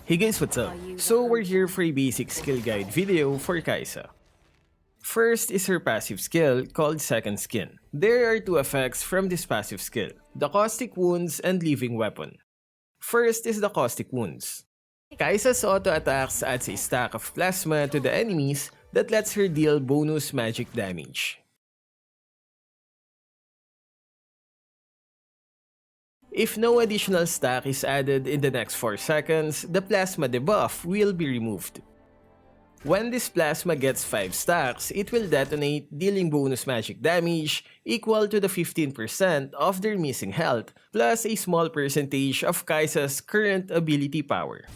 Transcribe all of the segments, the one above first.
Hey guys, what's up? So we're here for a basic skill guide video for Kaisa. First is her passive skill called Second Skin. There are two effects from this passive skill, the Caustic Wounds and Living Weapon. First is the Caustic Wounds. Kaisa's auto attacks adds a stack of plasma to the enemies that lets her deal bonus magic damage. If no additional stack is added in the next 4 seconds, the plasma debuff will be removed. When this plasma gets 5 stacks, it will detonate, dealing bonus magic damage equal to the 15% of their missing health, plus a small percentage of Kaisa's current ability power.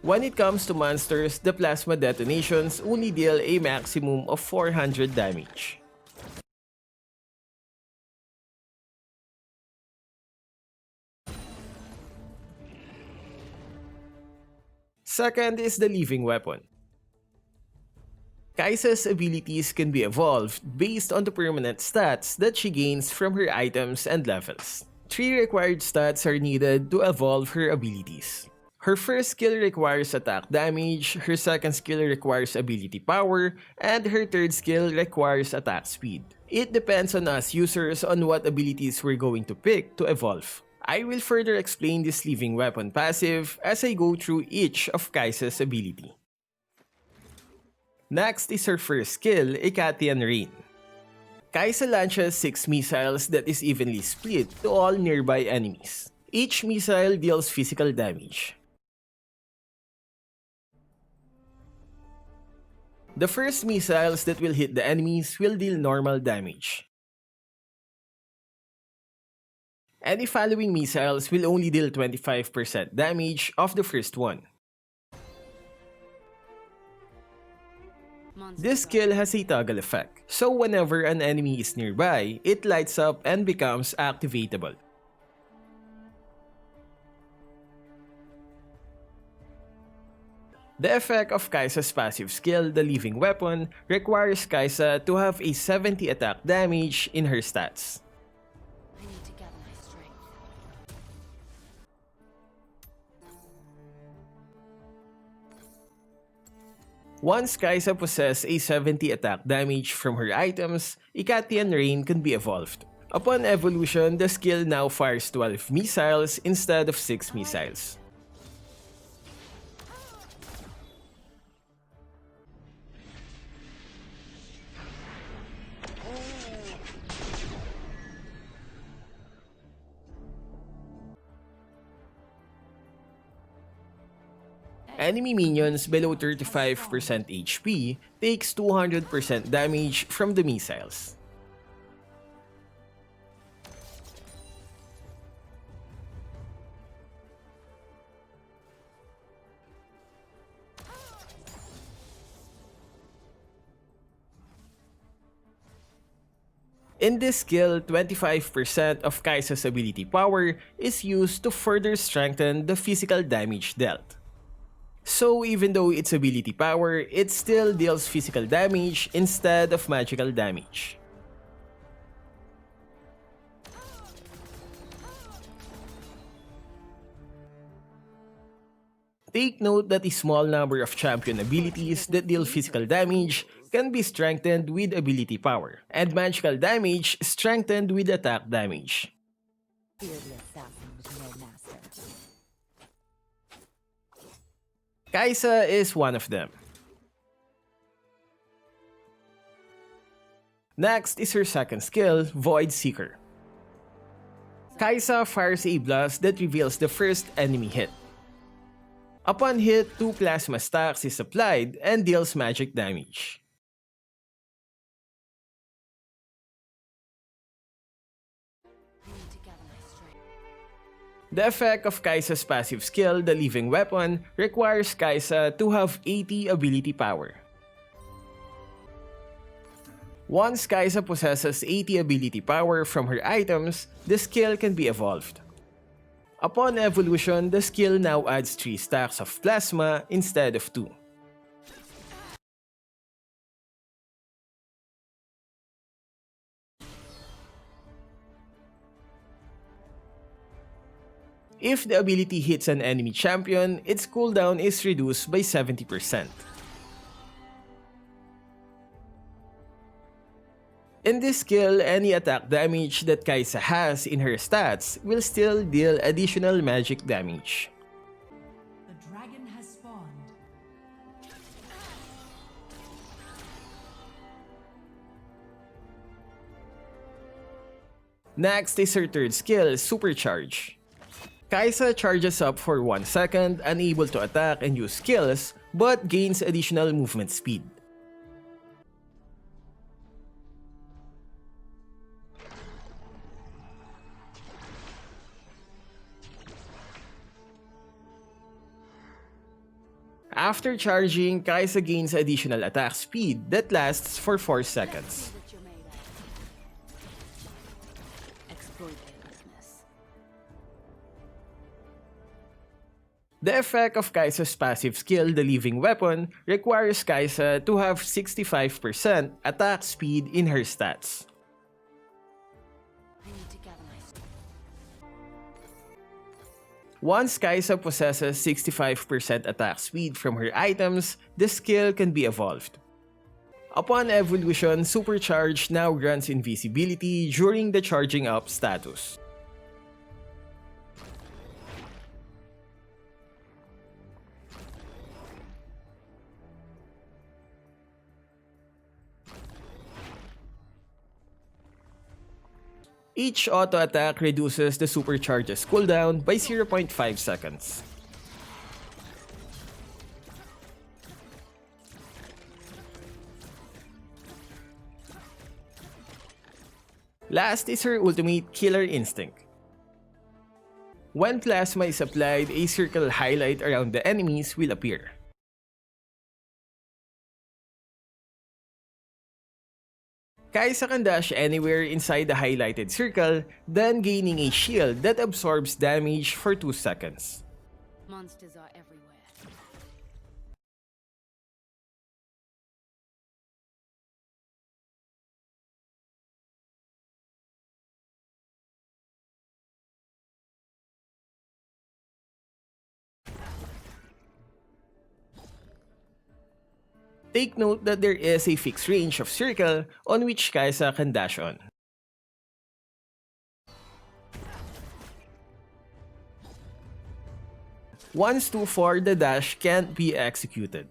When it comes to monsters, the plasma detonations only deal a maximum of 400 damage. Second is the Living Weapon. Kaisa's abilities can be evolved based on the permanent stats that she gains from her items and levels. 3 required stats are needed to evolve her abilities. Her first skill requires attack damage, her second skill requires ability power, and her third skill requires attack speed. It depends on us users on what abilities we're going to pick to evolve. I will further explain this Living Weapon passive as I go through each of Kaisa's ability. Next is her first skill, Icatian Rain. Kaisa launches 6 missiles that is evenly split to all nearby enemies. Each missile deals physical damage. The first missiles that will hit the enemies will deal normal damage. Any following missiles will only deal 25% damage of the first one. This skill has a toggle effect, so whenever an enemy is nearby, it lights up and becomes activatable. The effect of Kaisa's passive skill, the Living Weapon, requires Kaisa to have a 70 attack damage in her stats. Once Kaisa possesses a 70 attack damage from her items, Icatian Rain can be evolved. Upon evolution, the skill now fires 12 missiles instead of 6 missiles. Enemy minions below 35% HP takes 200% damage from the missiles. In this skill, 25% of Kaisa's ability power is used to further strengthen the physical damage dealt. So even though its ability power, it still deals physical damage instead of magical damage. Take note that a small number of champion abilities that deal physical damage can be strengthened with ability power, and magical damage strengthened with attack damage. Kaisa is one of them. Next is her second skill, Voidseeker. Kaisa fires a blast that reveals the first enemy hit. Upon hit, 2 plasma stacks is applied and deals magic damage. The effect of Kaisa's passive skill, the Living Weapon, requires Kaisa to have 80 ability power. Once Kaisa possesses 80 ability power from her items, the skill can be evolved. Upon evolution, the skill now adds 3 stacks of plasma instead of 2. If the ability hits an enemy champion, its cooldown is reduced by 70%. In this skill, any attack damage that Kaisa has in her stats will still deal additional magic damage. The dragon has spawned. Next is her third skill, Supercharge. Kaisa charges up for 1 second, unable to attack and use skills, but gains additional movement speed. After charging, Kaisa gains additional attack speed that lasts for 4 seconds. The effect of Kaisa's passive skill, the Living Weapon, requires Kaisa to have 65% attack speed in her stats. Once Kaisa possesses 65% attack speed from her items, the skill can be evolved. Upon evolution, Supercharge now grants invisibility during the charging up status. Each auto attack reduces the Supercharge's cooldown by 0.5 seconds. Last is her ultimate, Killer Instinct. When plasma is applied, a circle highlight around the enemies will appear. Kaisa can dash anywhere inside the highlighted circle, then gaining a shield that absorbs damage for 2 seconds. Monsters are everywhere. Take note that there is a fixed range of circle on which Kaisa can dash on. Once too far, the dash can't be executed.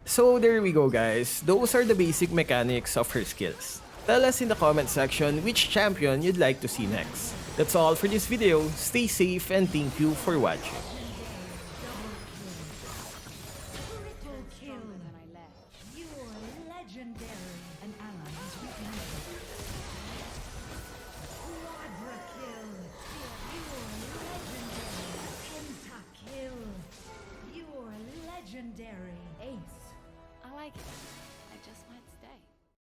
So there we go guys, those are the basic mechanics of her skills. Tell us in the comment section which champion you'd like to see next. That's all for this video, stay safe and thank you for watching. Legendary ace. I like it. I just might